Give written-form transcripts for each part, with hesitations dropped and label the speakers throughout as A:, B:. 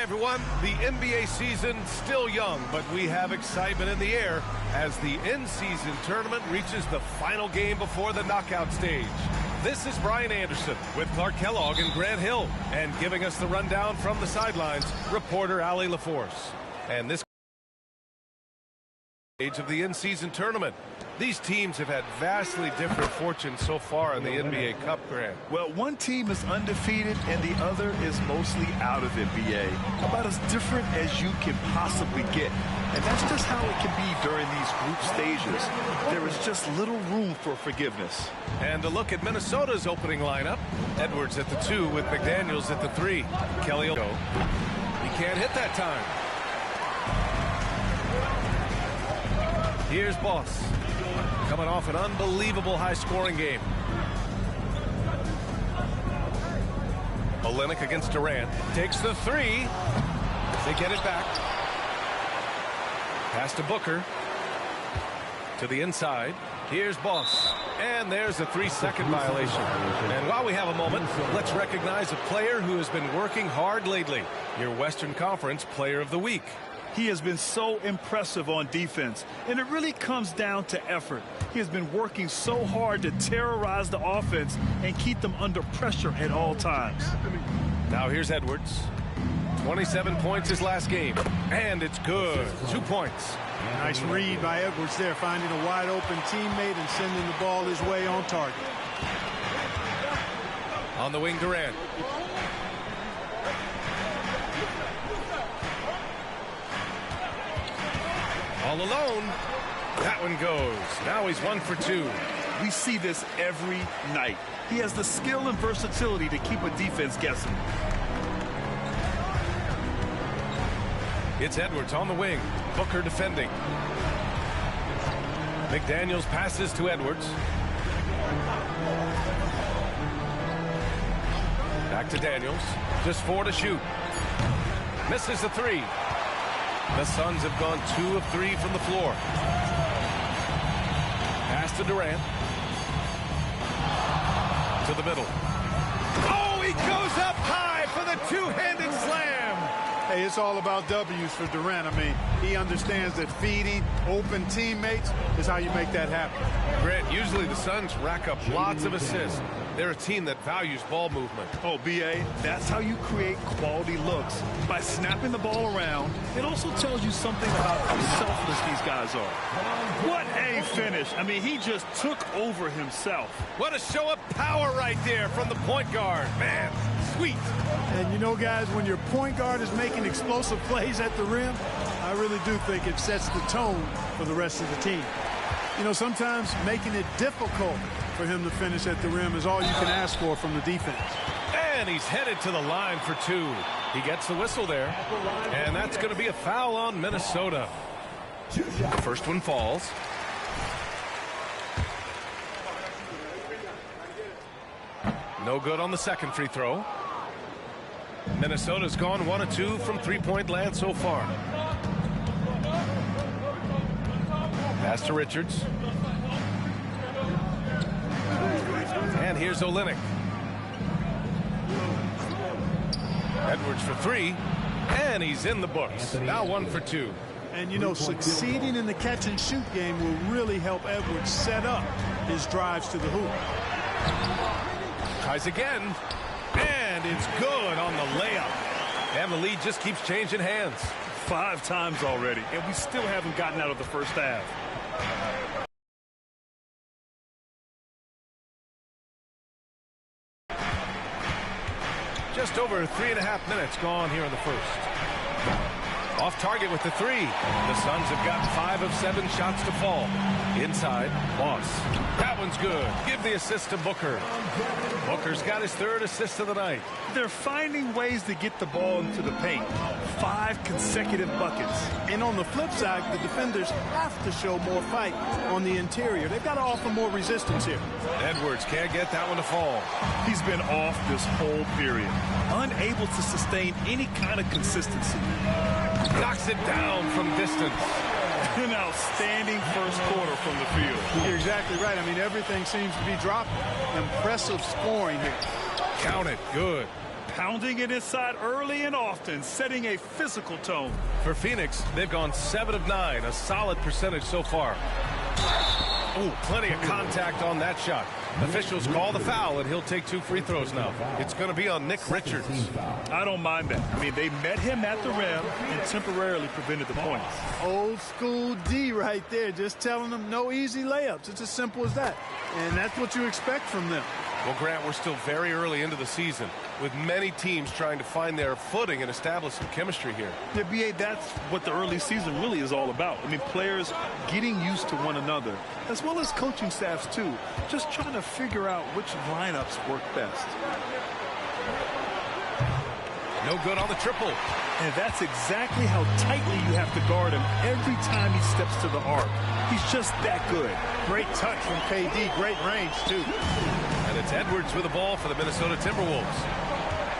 A: Hi, everyone. The NBA season still young, but we have excitement in the air as the in-season tournament reaches the final game before the knockout stage. This is Brian Anderson with Clark Kellogg and Grant Hill, and giving us the rundown from the sidelines, reporter Allie LaForce. And this stage of the in-season tournament. These teams have had vastly different fortunes so far in the NBA Cup, Grant.
B: Well, one team is undefeated and the other is mostly out of it, BA. About as different as you can possibly get. And that's just how it can be during these group stages. There is just little room for forgiveness.
A: And a look at Minnesota's opening lineup. Edwards at the 2 with McDaniels at the 3. Kelly will go. He can't hit that time. Here's Boss. Coming off an unbelievable high-scoring game. Olynyk against Durant. Takes the 3. They get it back. Pass to Booker. To the inside. Here's Boss. And there's a 3-second violation. And while we have a moment, let's recognize a player who has been working hard lately. Your Western Conference Player of the Week.
B: He has been so impressive on defense, and it really comes down to effort. He has been working so hard to terrorize the offense and keep them under pressure at all times.
A: Now here's Edwards. 27 points his last game, and it's good. 2 points.
C: Nice read by Edwards there, finding a wide open teammate and sending the ball his way on target.
A: On the wing, Durant. All alone. That one goes. Now he's 1 for 2.
B: We see this every night. He has the skill and versatility to keep a defense guessing.
A: It's Edwards on the wing. Booker defending. McDaniels passes to Edwards. Back to Daniels. Just 4 to shoot. Misses the 3. The Suns have gone 2 of 3 from the floor. Pass to Durant. To the middle. Oh, he goes up high for the two-handed slam.
C: Hey, it's all about W's for Durant. I mean, he understands that feeding open teammates is how you make that happen.
A: Grant, usually the Suns rack up lots of assists. They're a team that values ball movement.
B: Oh, B.A., that's how you create quality looks. By snapping the ball around, it also tells you something about how selfless these guys are. What a finish. I mean, he just took over himself.
A: What a show of power right there from the point guard. Man, sweet.
C: And you know, guys, when your point guard is making explosive plays at the rim, I really do think it sets the tone for the rest of the team. You know, sometimes making it difficult for him to finish at the rim is all you can ask for from the defense.
A: And he's headed to the line for 2. He gets the whistle there. And that's going to be a foul on Minnesota. The first one falls. No good on the second free throw. Minnesota's gone 1 of 2 from three-point land so far. Pass to Richards. And here's Olynyk. Edwards for 3. And he's in the books. Now 1 for 2.
C: And, you know, succeeding in the catch-and-shoot game will really help Edwards set up his drives to the hoop.
A: Tries again. And it's good on the layup. And the lead just keeps changing hands.
B: 5 times already, and we still haven't gotten out of the first half.
A: Just over 3.5 minutes gone here in the first. Off target with the 3. The Suns have gotten 5 of 7 shots to fall. Inside, Boss. That one's good. Give the assist to Booker. Booker's got his 3rd assist of the night.
B: They're finding ways to get the ball into the paint. 5 consecutive buckets.
C: And on the flip side, the defenders have to show more fight on the interior. They've got to offer more resistance here.
A: Edwards can't get that one to fall.
B: He's been off this whole period. Unable to sustain any kind of consistency.
A: Knocks it down from distance.
B: An outstanding first quarter from the field.
C: You're exactly right. I mean, everything seems to be dropping. Impressive scoring here.
A: Count it. Good.
B: Pounding it inside early and often, setting a physical tone.
A: For Phoenix, they've gone 7 of 9, a solid percentage so far. Ooh, plenty of contact on that shot. Officials call the foul, and he'll take 2 free throws now. It's going to be on Nick Richards.
B: I don't mind that. I mean, they met him at the rim and temporarily prevented the points.
C: Old school D right there, just telling them no easy layups. It's as simple as that. And that's what you expect from them.
A: Well, Grant, we're still very early into the season, with many teams trying to find their footing and establish some chemistry here.
B: Yeah, B.A., that's what the early season really is all about. I mean, players getting used to one another, as well as coaching staffs, too. Just trying to figure out which lineups work best.
A: No good on the triple.
B: And that's exactly how tightly you have to guard him every time he steps to the arc. He's just that good.
C: Great touch from KD. Great range, too.
A: And it's Edwards with the ball for the Minnesota Timberwolves.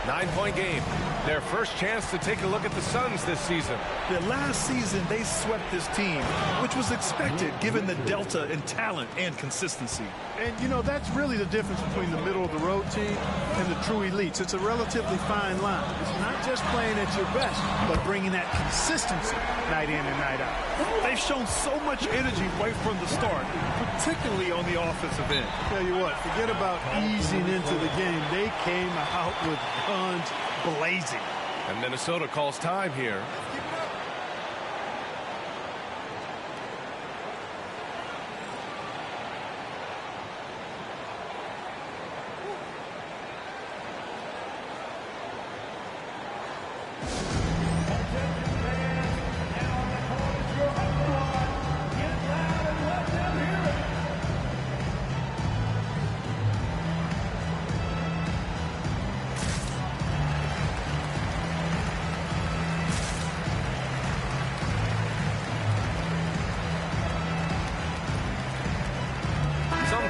A: 9-point game. Their first chance to take a look at the Suns this season.
B: The last season, they swept this team, which was expected given the delta in talent and consistency.
C: And, you know, that's really the difference between the middle-of-the-road team and the true elites. It's a relatively fine line. It's not just playing at your best, but bringing that consistency night in and night out.
B: They've shown so much energy right from the start, particularly on the offensive end.
C: Tell you what, forget about easing into the game. They came out with guns blazing.
A: And Minnesota calls time here.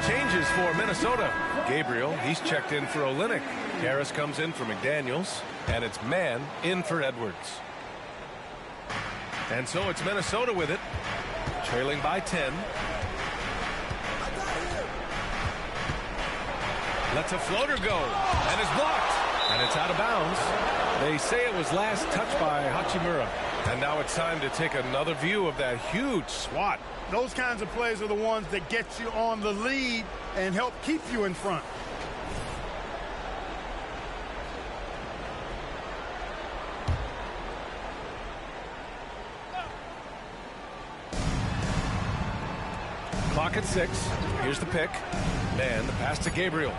A: Changes for Minnesota. Gabriel, he's checked in for Olynyk. Harris comes in for McDaniels. And it's Mann in for Edwards. And so it's Minnesota with it. Trailing by 10. Lets a floater go. And is blocked. And it's out of bounds. They say it was last touched by Hachimura. And now it's time to take another view of that huge swat.
C: Those kinds of plays are the ones that get you on the lead and help keep you in front.
A: Clock at 6. Here's the pick. Man, the pass to Gabriel.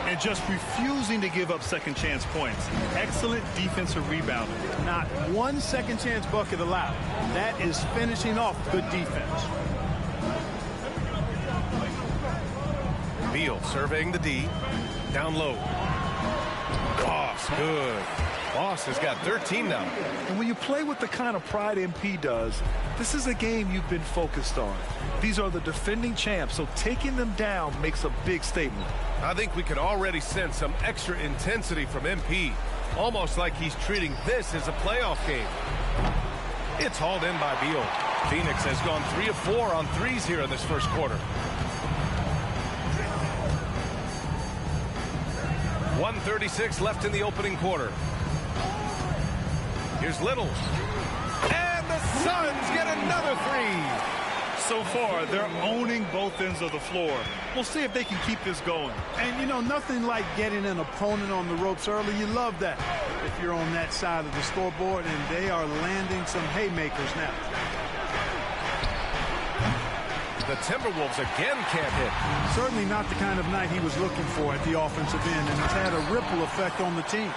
B: And just refusing to give up second chance points. Excellent defensive rebounding.
C: Not one second chance bucket allowed. That is finishing off good defense.
A: Beal surveying the D. Down low. Boss, good. Boss has got 13 now.
B: And when you play with the kind of pride MP does, this is a game you've been focused on. These are the defending champs, so taking them down makes a big statement.
A: I think we can already sense some extra intensity from MP. Almost like he's treating this as a playoff game. It's hauled in by Beal. Phoenix has gone 3 of 4 on threes here in this first quarter. 1:36 left in the opening quarter. Here's Little. And the Suns get another 3.
B: So far, they're owning both ends of the floor. We'll see if they can keep this going.
C: And, you know, nothing like getting an opponent on the ropes early. You love that if you're on that side of the scoreboard, and they are landing some haymakers now.
A: The Timberwolves again can't hit.
C: Certainly not the kind of night he was looking for at the offensive end, and it's had a ripple effect on the team.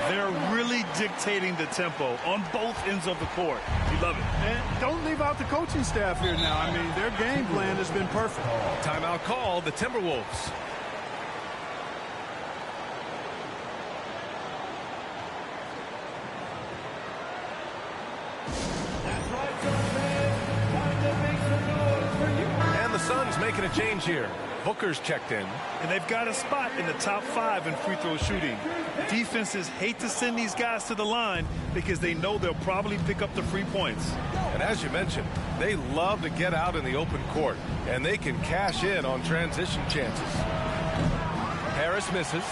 B: They're really dictating the tempo on both ends of the court. You love it.
C: And don't leave out the coaching staff here now. I mean, their game plan has been perfect.
A: Timeout called, the Timberwolves. And the Suns making a change here. Booker's checked in.
B: And they've got a spot in the top 5 in free throw shooting. Defenses hate to send these guys to the line because they know they'll probably pick up the free points.
A: And as you mentioned, they love to get out in the open court, and they can cash in on transition chances. Harris misses.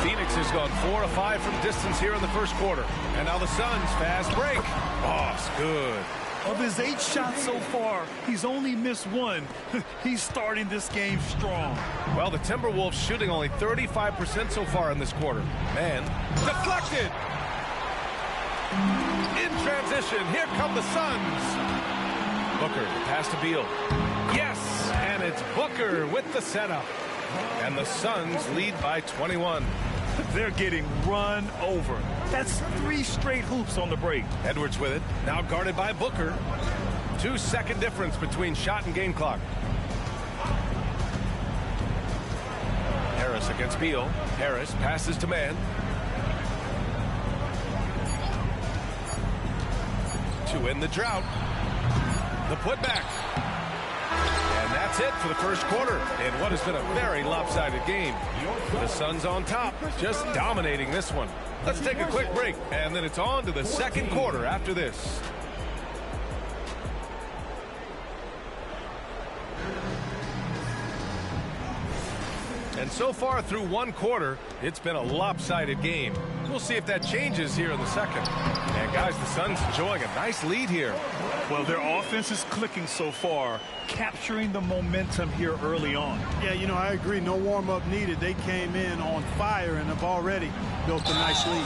A: Phoenix has gone 4 of 5 from distance here in the first quarter. And now the Suns fast break. Boss, good.
B: Of his 8 shots so far, he's only missed 1. He's starting this game strong.
A: Well, the Timberwolves shooting only 35% so far in this quarter. Man, deflected. In transition, here come the Suns. Booker, pass to Beal. Yes, and it's Booker with the setup. And the Suns lead by 21.
B: They're getting run over. That's 3 straight hoops on the break.
A: Edwards with it, now guarded by Booker. 2-second difference between shot and game clock. Harris against Beal. Harris passes to man. 2 in the drought. The putback. And that's it for the first quarter in what has been a very lopsided game. The Suns on top, just dominating this one. Let's take a quick break, and then it's on to the second quarter after this. And so far through one quarter, it's been a lopsided game. We'll see if that changes here in the second. And guys, the Suns enjoying a nice lead here.
B: Well, their offense is clicking so far, capturing the momentum here early on.
C: Yeah, you know, I agree. No warm-up needed. They came in on fire and have already built a nice lead.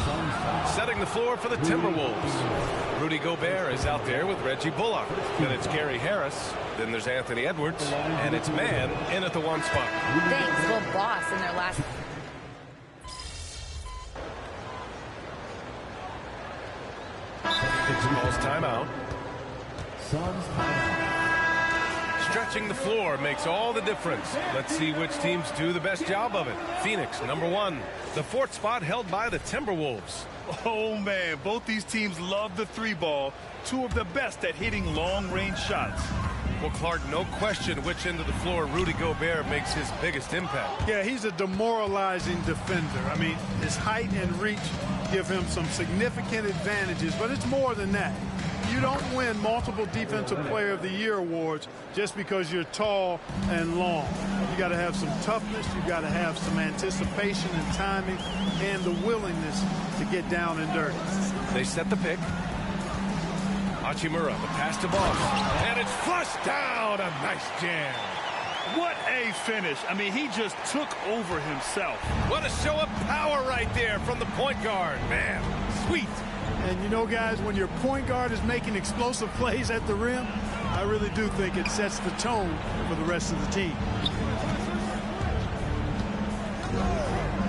A: Setting the floor for the Timberwolves. Rudy Gobert is out there with Reggie Bullock. Then it's Gary Harris. Then there's Anthony Edwards. And it's man in at the 1 spot.
D: Thanks. Well, boss in their last...
A: Calls timeout. Stretching the floor makes all the difference. Let's see which teams do the best job of it. Phoenix, number 1. The 4th spot held by the Timberwolves.
B: Oh, man, both these teams love the 3-ball. 2 of the best at hitting long-range shots.
A: Well, Clark, no question which end of the floor Rudy Gobert makes his biggest impact.
C: Yeah, he's a demoralizing defender. I mean, his height and reach give him some significant advantages, but it's more than that. You don't win multiple Defensive Player of the Year awards just because you're tall and long. You got to have some toughness. You got to have some anticipation and timing and the willingness to get down and dirty.
A: They set the pick. Hachimura, the pass to Boss. And it's flushed down. A nice jam.
B: What a finish. I mean, he just took over himself.
A: What a show of power right there from the point guard. Man, sweet.
C: And you know, guys, when your point guard is making explosive plays at the rim, I really do think it sets the tone for the rest of the team.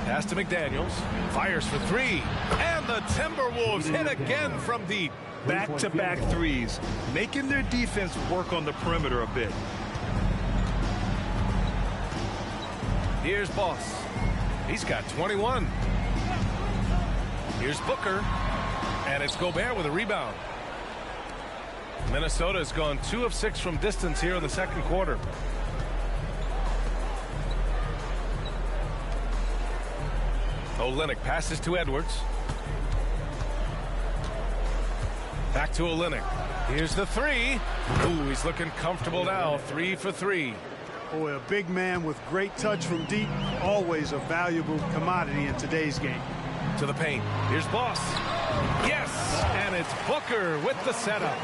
A: Pass to McDaniels. Fires for 3. And the Timberwolves hit again from deep.
B: Back-to-back threes, making their defense work on the perimeter a bit.
A: Here's Boss. He's got 21. Here's Booker. And it's Gobert with a rebound. Minnesota has gone 2 of 6 from distance here in the second quarter. Olynyk passes to Edwards. Back to Olynyk. Here's the 3. Ooh, he's looking comfortable now. 3 for 3.
C: Boy, a big man with great touch from deep, always a valuable commodity in today's game.
A: To the paint. Here's Boss. Yes, and it's Booker with the setup.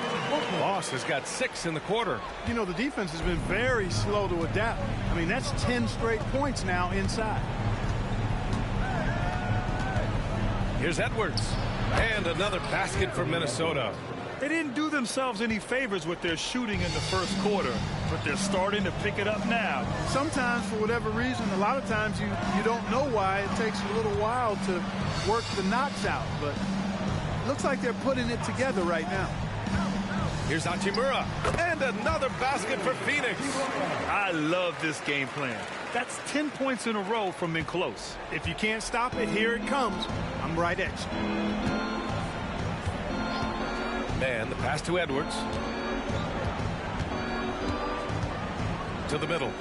A: Boss has got 6 in the quarter.
C: You know, the defense has been very slow to adapt. I mean, that's 10 straight points now inside.
A: Here's Edwards. And another basket for Minnesota.
B: They didn't do themselves any favors with their shooting in the first quarter, but they're starting to pick it up now.
C: Sometimes, for whatever reason, a lot of times you don't know why. It takes a little while to work the knocks out, but it looks like they're putting it together right now.
A: Here's Hachimura. And another basket for Phoenix.
B: I love this game plan. That's 10 points in a row from in close.
C: If you can't stop it, here it comes. I'm right at you.
A: Man, the pass to Edwards. To the middle.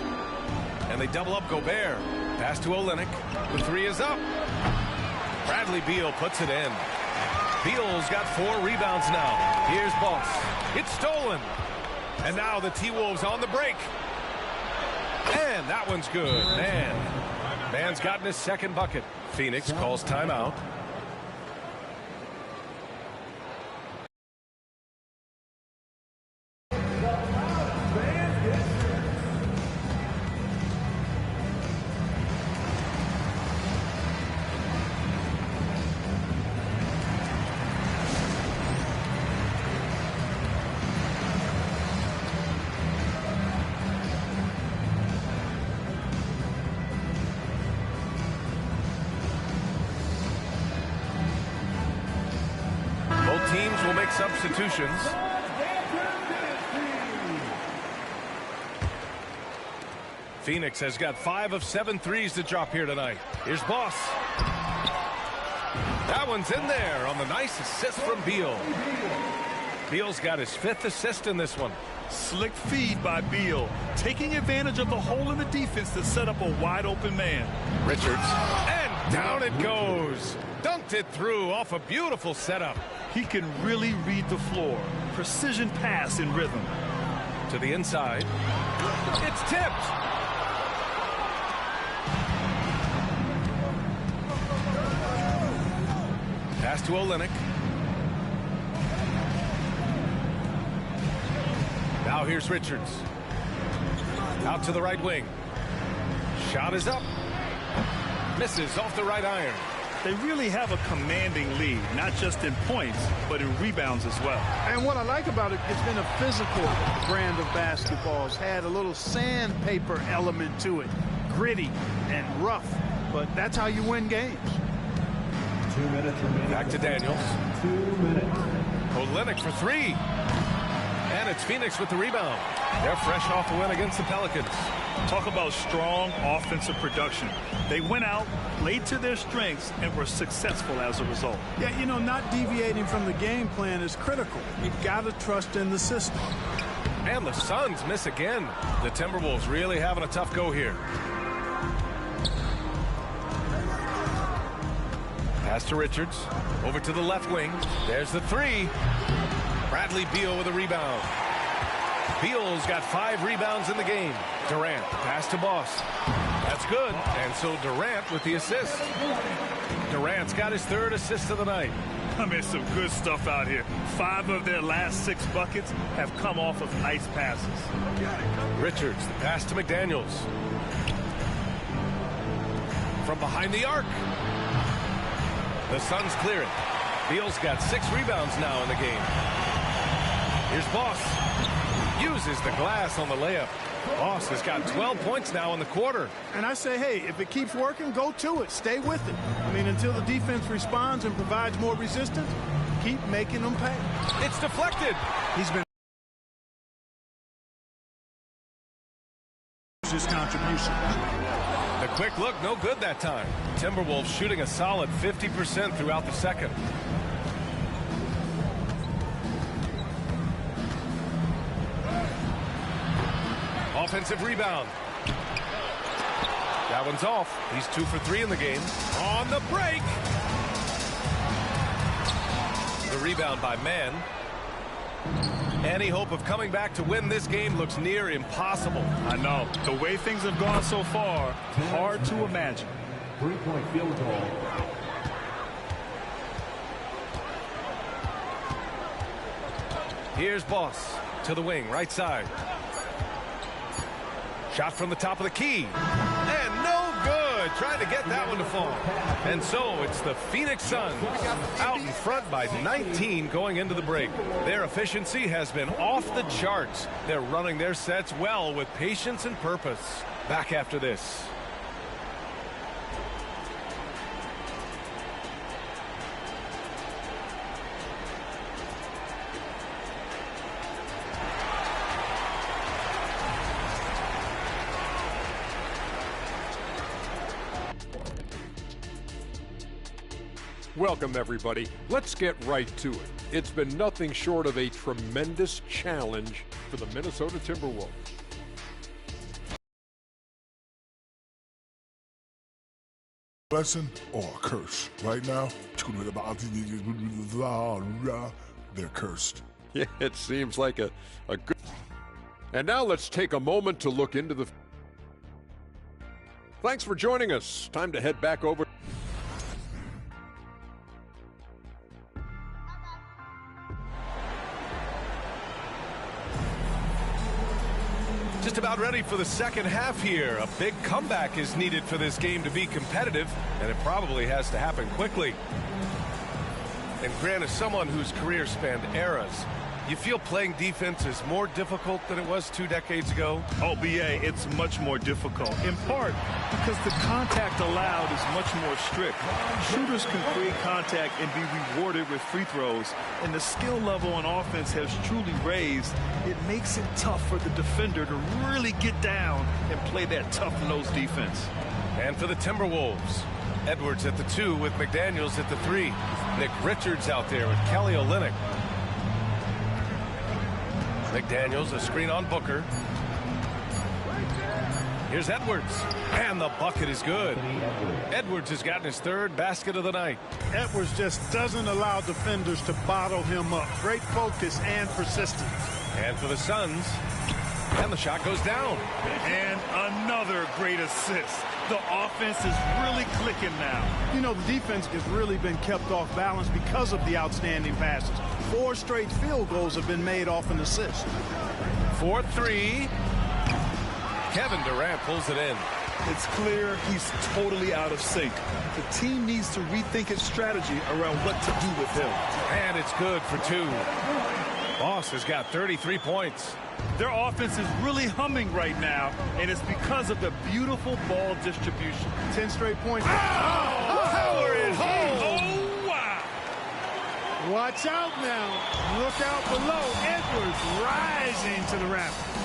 A: And they double up Gobert. Pass to Olynyk. The 3 is up. Bradley Beal puts it in. Beal's got 4 rebounds now. Here's Boss. It's stolen. And now the T-Wolves on the break. And that one's good. Man's gotten his second bucket. Phoenix calls timeout. Teams will make substitutions. Phoenix has got 5 of 7 threes to drop here tonight. Here's Boss. That one's in there on the nice assist from Beal. Beal's got his 5th assist in this one.
B: Slick feed by Beal, taking advantage of the hole in the defense to set up a wide open man.
A: Richards, and down it goes. Dunked it through off a beautiful setup.
B: He can really read the floor. Precision pass in rhythm.
A: To the inside. It's tipped. Pass to Olynyk. Now here's Richards. Out to the right wing. Shot is up. Misses off the right iron.
B: They really have a commanding lead, not just in points, but in rebounds as well.
C: And what I like about it, it's been a physical brand of basketball. It's had a little sandpaper element to it, gritty and rough, but that's how you win games.
E: 2 minutes remaining.
A: Back to Daniels.
E: 2 minutes.
A: Olynyk for 3. And it's Phoenix with the rebound. They're fresh off a win against the Pelicans.
B: Talk about strong offensive production. They went out, played to their strengths, and were successful as a result.
C: Yeah, you know, not deviating from the game plan is critical. You've got to trust in the system.
A: And the Suns miss again. The Timberwolves really having a tough go here. Pass to Richards. Over to the left wing. There's the 3. Bradley Beal with a rebound. Beal's got 5 rebounds in the game. Durant, pass to Boss. That's good. And so Durant with the assist. Durant's got his 3rd assist of the night.
B: I mean, some good stuff out here. 5 of their last 6 buckets have come off of nice passes.
A: Richards, the pass to McDaniels. From behind the arc. The Suns clear it. Beal's got 6 rebounds now in the game. Here's Boss. Uses the glass on the layup. Boss has got 12 points now in the quarter.
C: And I say, hey, if it keeps working, go to it. Stay with it. I mean, until the defense responds and provides more resistance, keep making them pay.
A: It's deflected.
C: He's been his contribution.
A: The quick look, no good that time. Timberwolves shooting a solid 50% throughout the second. Offensive rebound. That one's off. He's 2 for 3 in the game. On the break. The rebound by Mann. Any hope of coming back to win this game looks near impossible.
B: I know. The way things have gone so far, hard to imagine.
E: 3-point field goal.
A: Here's Boss to the wing, right side. Shot from the top of the key. And no good. Trying to get that one to fall. And so it's the Phoenix Suns out in front by 19 going into the break. Their efficiency has been off the charts. They're running their sets well with patience and purpose. Back after this.
F: Welcome, everybody. Let's get right to it. It's been nothing short of a tremendous challenge for the Minnesota Timberwolves.
G: Blessing or a curse? Right now, they're cursed.
F: Yeah, it seems like a good... And now let's take a moment to look into the... Thanks for joining us. Time to head back over...
A: just about ready for the second half here. A big comeback is needed for this game to be competitive, and it probably has to happen quickly. And Grant, as someone whose career spanned eras, you feel playing defense is more difficult than it was 2 decades ago?
B: Oh, BA, it's much more difficult, in part because the contact allowed is much more strict. Shooters can create contact and be rewarded with free throws, and the skill level on offense has truly raised. It makes it tough for the defender to really get down and play that tough-nosed defense.
A: And for the Timberwolves, Edwards at the 2 with McDaniels at the 3. Nick Richards out there with Kelly Olynyk. McDaniels, a screen on Booker. Here's Edwards, and the bucket is good. Edwards has gotten his 3rd basket of the night.
C: Edwards just doesn't allow defenders to bottle him up. Great focus and persistence.
A: And for the Suns, and the shot goes down.
B: And another great assist. The offense is really clicking now.
C: You know, the defense has really been kept off balance because of the outstanding passes. 4 straight field goals have been made off an assist.
A: 4-3. Kevin Durant pulls it in.
B: It's clear he's totally out of sync. The team needs to rethink its strategy around what to do with him.
A: And it's good for 2. Boss has got 33 points.
B: Their offense is really humming right now, and it's because of the beautiful ball distribution.
C: 10 straight points.
B: Power is home.
C: Oh, wow. Watch out now. Look out below. Edwards rising to the rafters.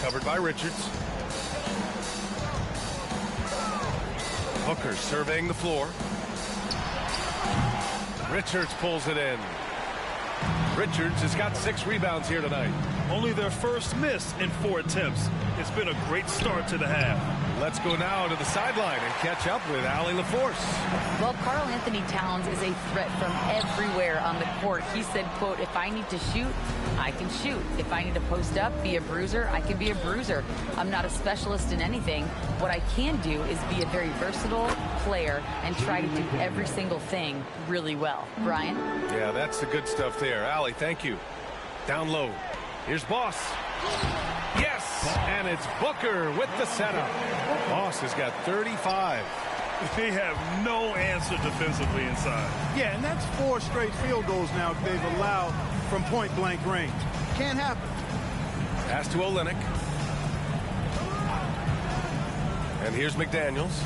A: Covered by Richards. Booker surveying the floor. Richards pulls it in. Richards has got 6 rebounds here tonight.
B: Only their first miss in 4 attempts. It's been a great start to the half.
A: Let's go now to the sideline and catch up with Allie LaForce.
D: Well, Karl Anthony Towns is a threat from everywhere on the court. He said, quote, if I need to shoot, I can shoot. If I need to post up, be a bruiser, I can be a bruiser. I'm not a specialist in anything. What I can do is be a very versatile player and try to do every single thing really well. Brian?
A: Yeah, that's the good stuff there. Allie, thank you. Down low. Here's Boss. Yes, and it's Booker with the setup. Boss has got 35.
B: They have no answer defensively inside.
C: Yeah, and that's 4 straight field goals now they've allowed from point-blank range. Can't happen.
A: Pass to Olynyk. And here's McDaniels.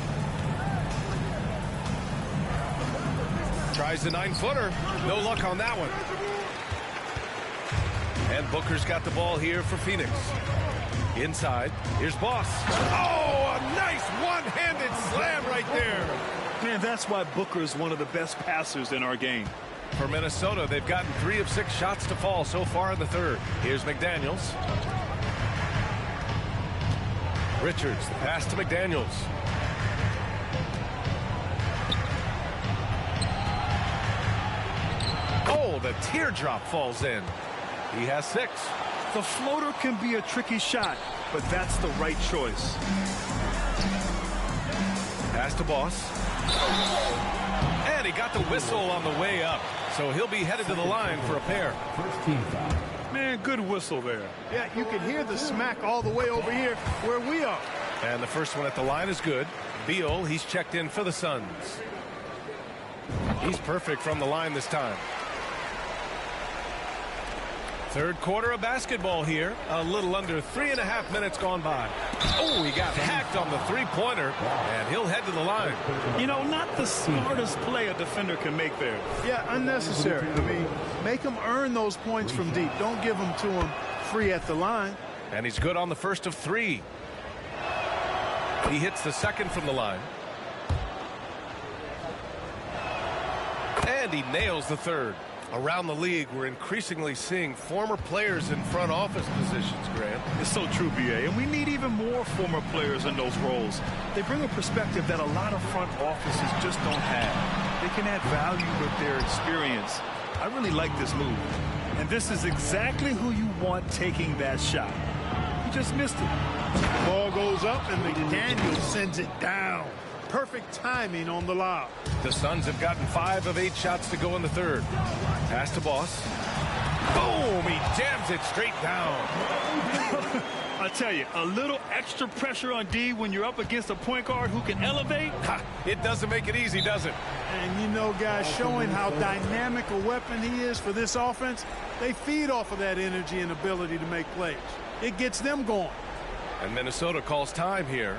A: Tries the 9-footer. No luck on that one. And Booker's got the ball here for Phoenix. Inside, here's Boss. Oh, a nice one-handed slam right there.
B: Man, that's why Booker is one of the best passers in our game.
A: For Minnesota, they've gotten 3 of 6 shots to fall so far in the 3rd. Here's McDaniels. Richards, the pass to McDaniels. Oh, the teardrop falls in. He has 6.
B: The floater can be a tricky shot, but that's the right choice.
A: Pass to Boss. And he got the whistle on the way up, so he'll be headed to the line for a pair.
E: First team foul.
B: Man, good whistle there.
C: Yeah, you can hear the smack all the way over here where we are.
A: And the first one at the line is good. Beal, he's checked in for the Suns. He's perfect from the line this time. 3rd quarter of basketball here. A little under 3.5 minutes gone by. Oh, he got hacked on the 3-pointer, and he'll head to the line.
B: You know, not the smartest play a defender can make there.
C: Yeah, unnecessary. I mean, make them earn those points from deep. Don't give them to them free at the line.
A: And he's good on the first of 3. He hits the 2nd from the line. And he nails the 3rd. Around the league, we're increasingly seeing former players in front office positions, Grant.
B: It's so true, BA, and we need even more former players in those roles. They bring a perspective that a lot of front offices just don't have. They can add value with their experience. I really like this move. And this is exactly who you want taking that shot. He just missed it.
C: Ball goes up, and McDaniels sends it down. Perfect timing on the lob.
A: The Suns have gotten 5 of 8 shots to go in the 3rd. Pass to Boss. Boom! He jams it straight down.
B: I tell you, a little extra pressure on D when you're up against a point guard who can elevate.
A: Ha, it doesn't make it easy, does it?
C: And you know, guys, showing how dynamic a weapon he is for this offense, they feed off of that energy and ability to make plays. It gets them going.
A: And Minnesota calls time here.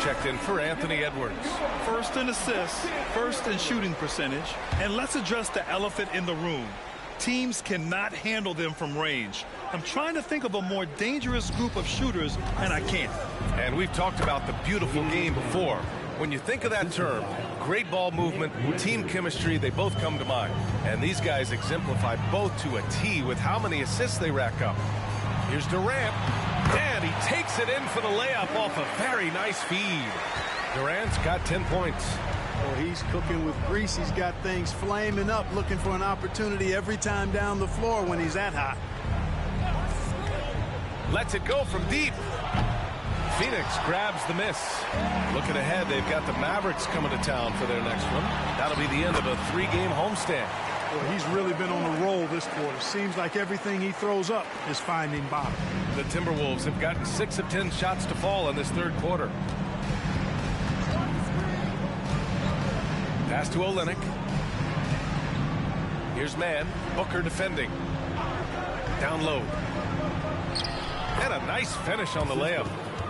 A: Checked in for Anthony Edwards.
B: First in assists, first in shooting percentage. And let's address the elephant in the room. Teams cannot handle them from range. I'm trying to think of a more dangerous group of shooters, and I can't.
A: And we've talked about the beautiful game before. When you think of that term, great ball movement, team chemistry, they both come to mind. And these guys exemplify both to a T with how many assists they rack up. Here's Durant. And he takes it in for the layup off a very nice feed. Durant's got 10 points.
C: Well, he's cooking with grease. He's got things flaming up, looking for an opportunity every time down the floor when he's that hot.
A: Lets it go from deep. Phoenix grabs the miss. Looking ahead, they've got the Mavericks coming to town for their next one. That'll be the end of a 3-game homestand.
C: Well, he's really been on a roll this quarter. Seems like everything he throws up is finding bottom.
A: The Timberwolves have gotten 6 of 10 shots to fall in this third quarter. Pass to Olynyk. Here's Mann. Booker defending. Down low. And a nice finish on the layup.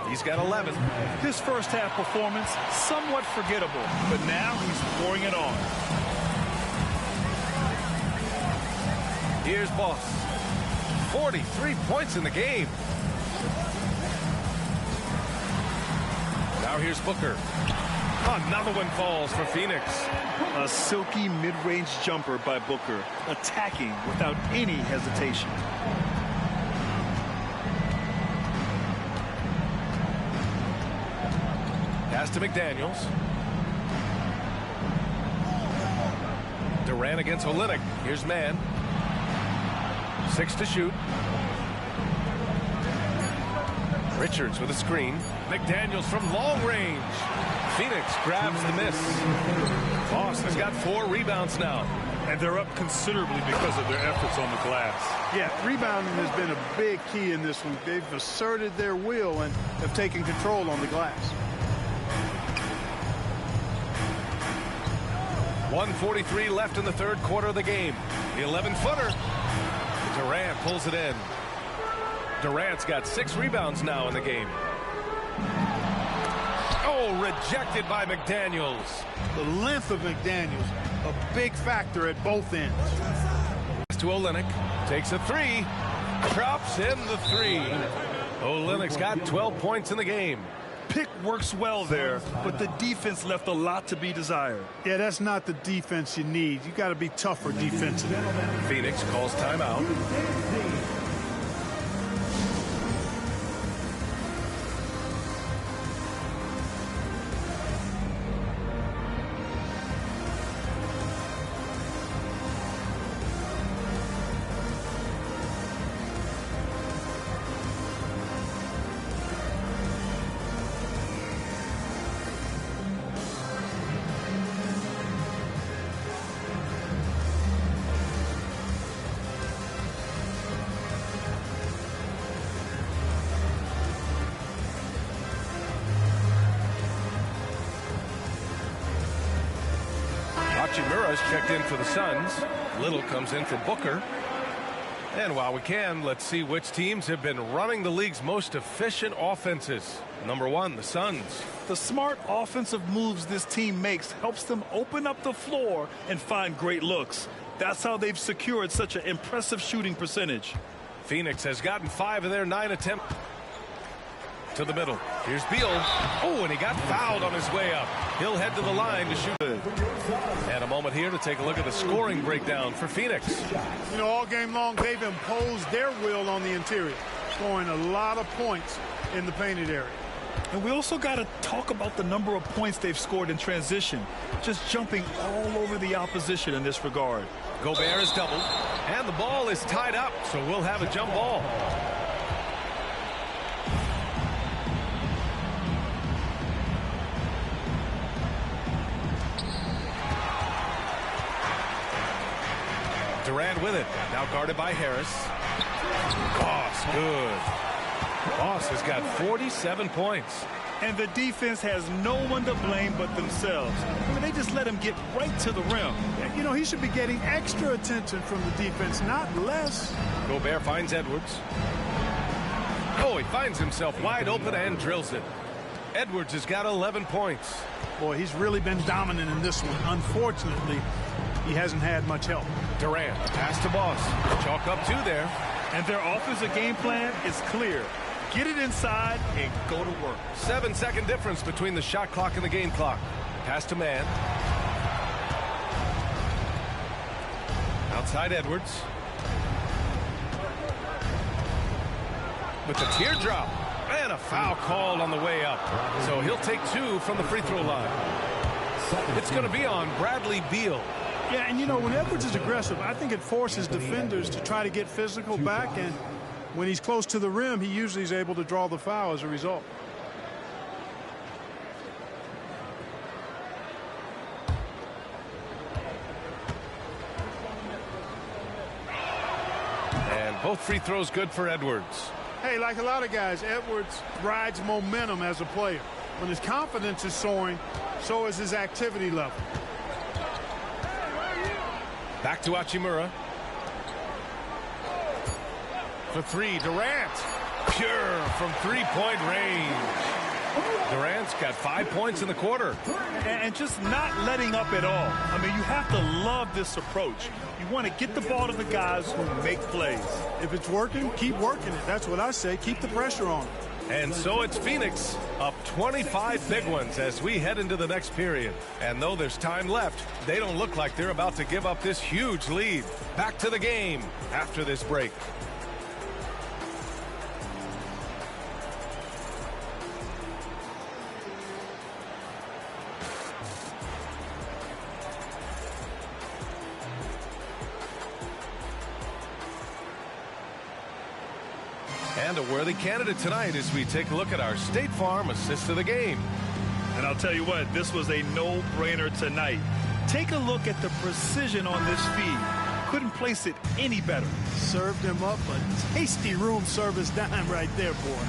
A: He's got 11.
B: His first half performance, somewhat forgettable, but now he's pouring it on.
A: Here's Boss. 43 points in the game. Now here's Booker. Another one falls for Phoenix.
B: A silky mid-range jumper by Booker, attacking without any hesitation.
A: Pass to McDaniels. Durant against Olynyk. Here's Mann. 6 to shoot. Richards with a screen. McDaniels from long range. Phoenix grabs the miss. Boston's got 4 rebounds now.
H: And they're up considerably because of their efforts on the glass.
C: Yeah, rebounding has been a big key in this one. They've asserted their will and have taken control on the glass.
A: 1:43 left in the third quarter of the game. The 11-footer. Durant pulls it in. Durant's got 6 rebounds now in the game. Oh, rejected by McDaniels.
C: The length of McDaniels, a big factor at both ends.
A: To Olynyk, takes a 3, drops in the 3. Olynyk's got 12 points in the game.
B: Pick works well there, but the defense left a lot to be desired.
C: Yeah, that's not the defense you need. You got to be tougher defensively.
A: Phoenix calls timeout. Hachimura's checked in for the Suns. Little comes in for Booker. And while we can, let's see which teams have been running the league's most efficient offenses. Number 1, the Suns.
B: The smart offensive moves this team makes helps them open up the floor and find great looks. That's how they've secured such an impressive shooting percentage.
A: Phoenix has gotten 5 of their 9 attempts. To the middle. Here's Beal. Oh, and he got fouled on his way up. He'll head to the line to shoot. And a moment here to take a look at the scoring breakdown for Phoenix.
C: You know, all game long, they've imposed their will on the interior, scoring a lot of points in the painted area.
B: And we also got to talk about the number of points they've scored in transition, just jumping all over the opposition in this regard.
A: Gobert is doubled, and the ball is tied up, so we'll have a jump ball. Durant with it, now guarded by Harris. Boss, good. Boss has got 47 points.
B: And the defense has no one to blame but themselves. I mean, they just let him get right to the rim.
C: You know, he should be getting extra attention from the defense, not less.
A: Gobert finds Edwards. Oh, he finds himself wide open and drills it. Edwards has got 11 points.
C: Boy, he's really been dominant in this one. Unfortunately, he hasn't had much help.
A: Durant, pass to Boss. Chalk up two there.
B: And their offensive game plan is clear. Get it inside and go to work.
A: 7-second difference between the shot clock and the game clock. Pass to Mann. Outside Edwards. With the teardrop. And a foul called on the way up. So he'll take two from the free throw line. It's going to be on Bradley Beal.
C: Yeah, and you know, when Edwards is aggressive, I think it forces defenders to try to get physical back, and when he's close to the rim, he usually is able to draw the foul as a result.
A: And both free throws good for Edwards.
C: Hey, like a lot of guys, Edwards rides momentum as a player. When his confidence is soaring, so is his activity level.
A: Back to Hachimura. For three, Durant. Pure from three-point range. Durant's got 5 points in the quarter.
B: And just not letting up at all. I mean, you have to love this approach. You want to get the ball to the guys who make plays.
C: If it's working, keep working it. That's what I say. Keep the pressure on.
A: And so it's Phoenix up 25 big ones as we head into the next period. And though there's time left, they don't look like they're about to give up this huge lead. Back to the game after this break. And a worthy candidate tonight as we take a look at our State Farm assist of the game.
B: And I'll tell you what, this was a no-brainer tonight. Take a look at the precision on this feed. Couldn't place it any better.
C: Served him up a tasty room service dime right there, boy.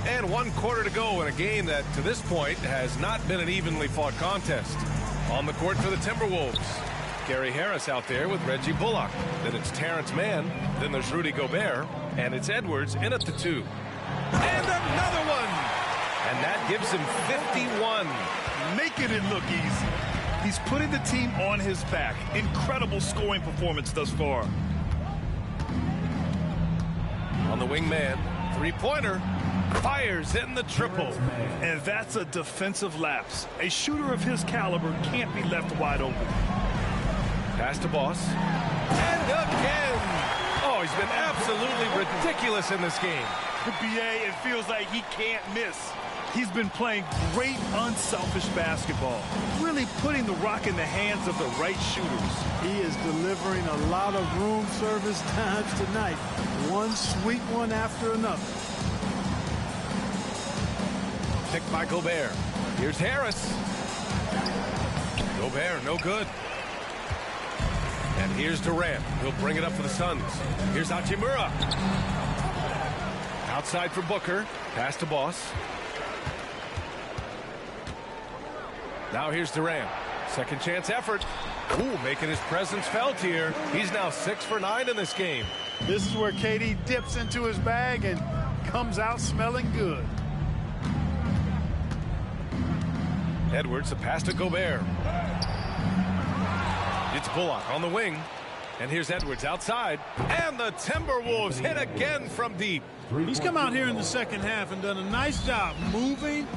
A: And 1 quarter to go in a game that, to this point, has not been an evenly fought contest. On the court for the Timberwolves. Gary Harris out there with Reggie Bullock. Then it's Terrence Mann. Then there's Rudy Gobert. And it's Edwards in at the 2. And another one! And that gives him 51.
B: Making it look easy. He's putting the team on his back. Incredible scoring performance thus far.
A: On the wing man, three-pointer. Fires in the triple.
B: And that's a defensive lapse. A shooter of his caliber can't be left wide open.
A: Pass to Boss. And again! Oh, he's been absolutely ridiculous in this game.
B: BA, it feels like he can't miss. He's been playing great, unselfish basketball. Really putting the rock in the hands of the right shooters.
C: He is delivering a lot of room service times tonight. One sweet one after another.
A: Picked by Gobert. Here's Harris. Gobert, no good. And here's Durant. He'll bring it up for the Suns. Here's Hachimura. Outside for Booker. Pass to Boss. Now here's Durant. Second chance effort. Ooh, making his presence felt here. He's now 6 for 9 in this game.
C: This is where KD dips into his bag and comes out smelling good.
A: Edwards, a pass to Gobert. It's Bullock on the wing. And here's Edwards outside. And the Timberwolves hit again from deep.
C: He's come out here in the second half and done a nice job moving,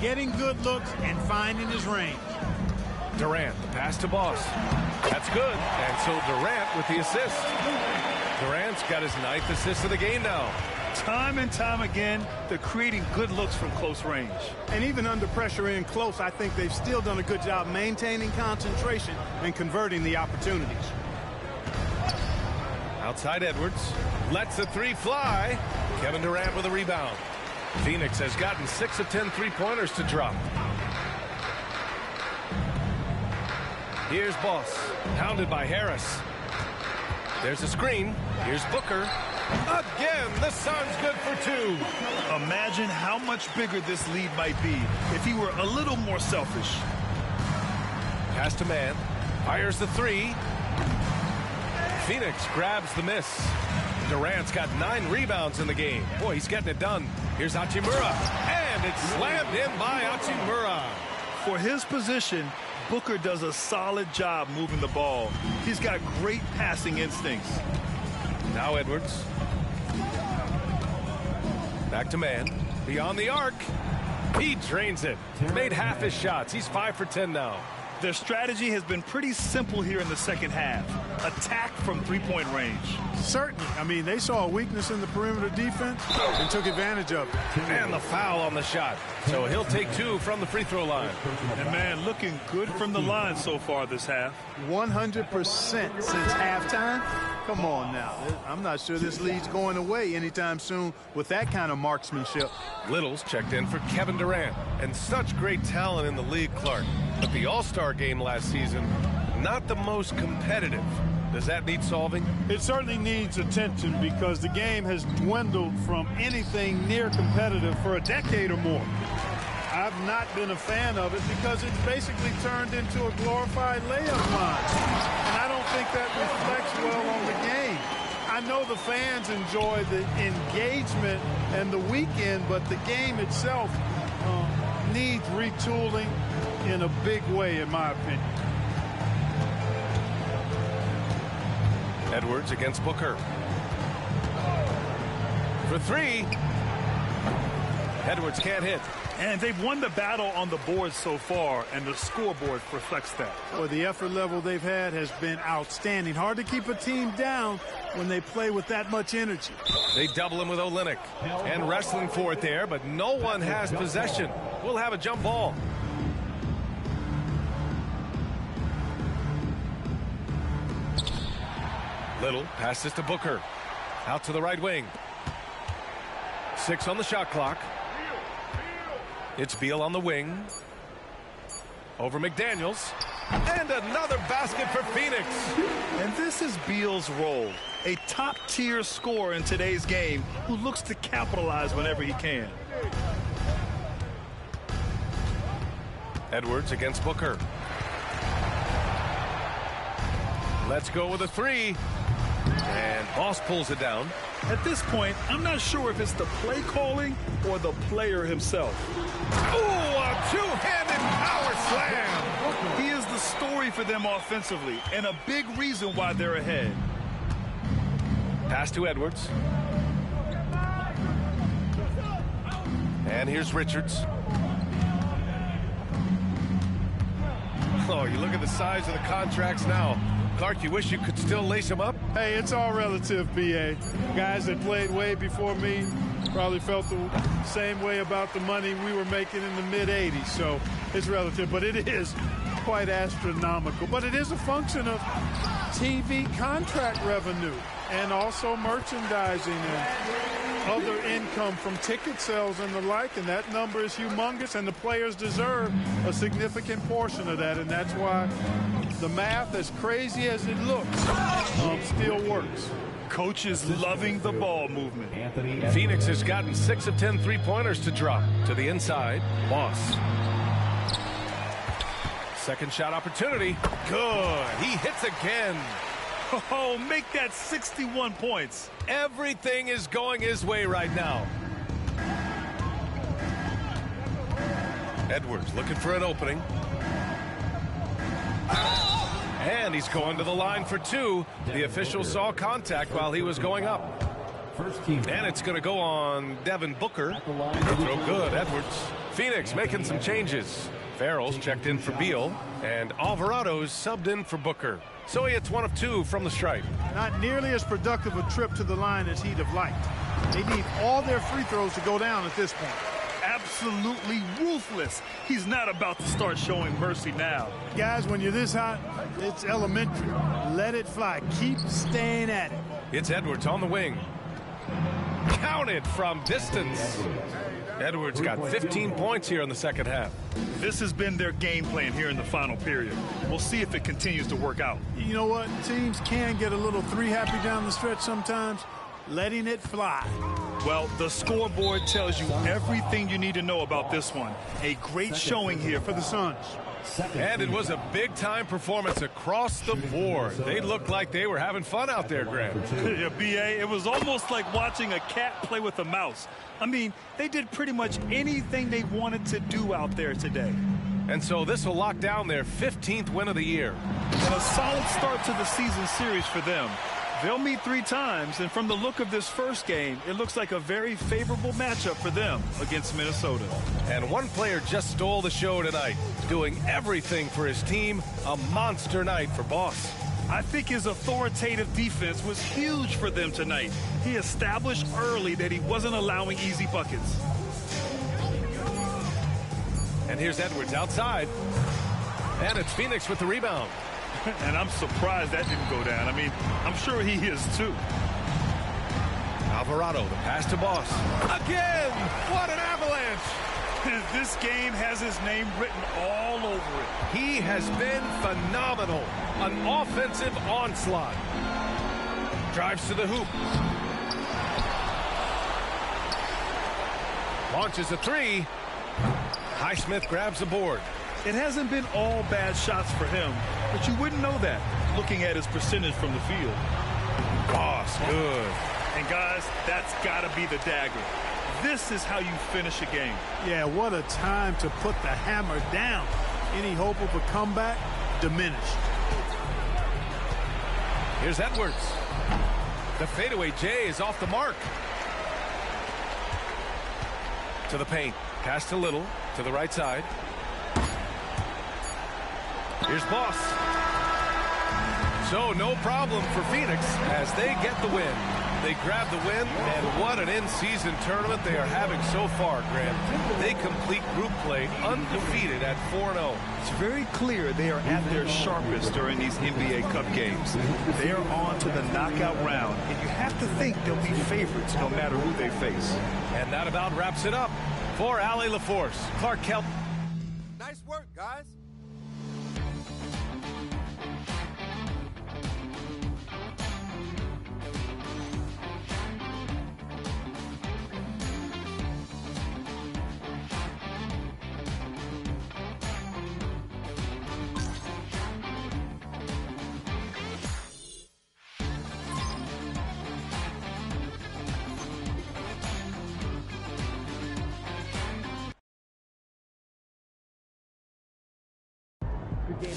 C: getting good looks, and finding his range.
A: Durant, the pass to Boss. That's good. And so Durant with the assist. Durant's got his 9th assist of the game now.
B: Time and time again, they're creating good looks from close range.
C: And even under pressure in close, I think they've still done a good job maintaining concentration and converting the opportunities.
A: Outside Edwards. Lets the three fly. Kevin Durant with a rebound. Phoenix has gotten 6 of 10 three-pointers to drop. Here's Boss. Pounded by Harris. There's a screen. Here's Booker. Again, the Suns good for 2.
B: Imagine how much bigger this lead might be if he were a little more selfish.
A: Pass to Man. Fires the 3. Phoenix grabs the miss. Durant's got 9 rebounds in the game. Boy, he's getting it done. Here's Hachimura. And it's slammed in by Hachimura.
B: For his position, Booker does a solid job moving the ball. He's got great passing instincts.
A: Now Edwards. Back to Man. Beyond the arc. He drains it. Made half his shots. He's 5 for 10 now.
B: Their strategy has been pretty simple here in the second half. Attack from three-point range.
C: Certainly. I mean, they saw a weakness in the perimeter defense and took advantage of it.
A: And the foul on the shot. So he'll take 2 from the free throw line.
B: And, man, looking good from the line so far this half.
C: 100% since halftime. Come on now. I'm not sure this lead's going away anytime soon with that kind of marksmanship.
A: Little's checked in for Kevin Durant. And such great talent in the league, Clark. But the All-Star game last season, not the most competitive. Does that need solving?
C: It certainly needs attention because the game has dwindled from anything near competitive for a decade or more. I've not been a fan of it because it's basically turned into a glorified layup line. And I don't think that reflects well on the game. I know the fans enjoy the engagement and the weekend, but the game itself needs retooling in a big way, in my opinion.
A: Edwards against Booker. For 3. Edwards can't hit.
B: And they've won the battle on the board so far, and the scoreboard reflects that.
C: Well, the effort level they've had has been outstanding. Hard to keep a team down when they play with that much energy.
A: They double him with Olynyk. And wrestling for it there, but no one has possession. We'll have a jump ball. Little passes to Booker. Out to the right wing. 6 on the shot clock. It's Beal on the wing. Over McDaniels. And another basket for Phoenix.
B: And this is Beal's role. A top-tier scorer in today's game who looks to capitalize whenever he can.
A: Edwards against Booker. Let's go with a 3. And Boss pulls it down.
B: At this point, I'm not sure if it's the play calling or the player himself.
A: Ooh, a two-handed power slam.
B: He is the story for them offensively and a big reason why they're ahead.
A: Pass to Edwards. And here's Richards. Oh, you look at the size of the contracts now. Clark, you wish you could still lace them up?
C: Hey, it's all relative, B.A. Guys that played way before me probably felt the same way about the money we were making in the mid-'80s. So it's relative, but it is quite astronomical. But it is a function of TV contract revenue and also merchandising and other income from ticket sales and the like, and that number is humongous, and the players deserve a significant portion of that, and that's why the math, as crazy as it looks, still works.
B: Coaches loving the ball movement.
A: Phoenix has gotten 6 of 10 three-pointers to drop. To the inside, Boss. Second shot opportunity. Good. He hits again.
B: Oh, make that 61 points.
A: Everything is going his way right now. Edwards looking for an opening. And he's going to the line for 2. The official saw contact while he was going up. And it's going to go on Devin Booker. Throw good, Edwards. Phoenix making some changes. Farrell's checked in for Beal, and Alvarado's subbed in for Booker. So he hits 1 of 2 from the stripe.
C: Not nearly as productive a trip to the line as he'd have liked. They need all their free throws to go down at this point.
H: Absolutely ruthless. He's not about to start showing mercy now.
C: Guys, when you're this hot, it's elementary. Let it fly. Keep staying at it.
A: It's Edwards on the wing. Counted from distance. Edwards got 15 points here in the second half.
H: This has been their game plan here in the final period. We'll see if it continues to work out.
C: You know what? Teams can get a little three-happy down the stretch sometimes. Letting it fly.
H: Well, the scoreboard tells you everything you need to know about this one. A great showing here for the Suns.
A: And it was a big-time performance across the board. They looked like they were having fun out there, Graham.
H: Yeah, B.A., it was almost like watching a cat play with a mouse. I mean, they did pretty much anything they wanted to do out there today.
A: And so this will lock down their 15th win of the year.
H: And a solid start to the season series for them. They'll meet 3 times, and from the look of this first game, it looks like a very favorable matchup for them against Minnesota.
A: And one player just stole the show tonight, doing everything for his team. A monster night for Boss.
H: I think his authoritative defense was huge for them tonight. He established early that he wasn't allowing easy buckets.
A: And here's Edwards outside. And it's Phoenix with the rebound.
H: And I'm surprised that didn't go down. I mean, I'm sure he is too.
A: Alvarado, the pass to Boss. Again! What an avalanche!
H: This game has his name written all over it.
A: He has been phenomenal. An offensive onslaught. Drives to the hoop. Launches a 3. Highsmith grabs the board.
H: It hasn't been all bad shots for him, but you wouldn't know that looking at his percentage from the field.
A: Boss, good.
H: And guys, that's got to be the dagger. This is how you finish a game.
C: Yeah, what a time to put the hammer down. Any hope of a comeback diminished.
A: Here's Edwards. The fadeaway J is off the mark. To the paint. Pass to Little. To the right side. Here's Boss. So no problem for Phoenix as they get the win. They grab the win, and what an in-season tournament they are having so far, Graham. They complete group play undefeated at 4-0.
B: It's very clear they are at their sharpest during these NBA Cup games. They are on to the knockout round, and you have to think they'll be favorites no matter who they face.
A: And that about wraps it up. For Allie LaForce, Clark Kelp.
I: Nice work, guys.
J: Good game,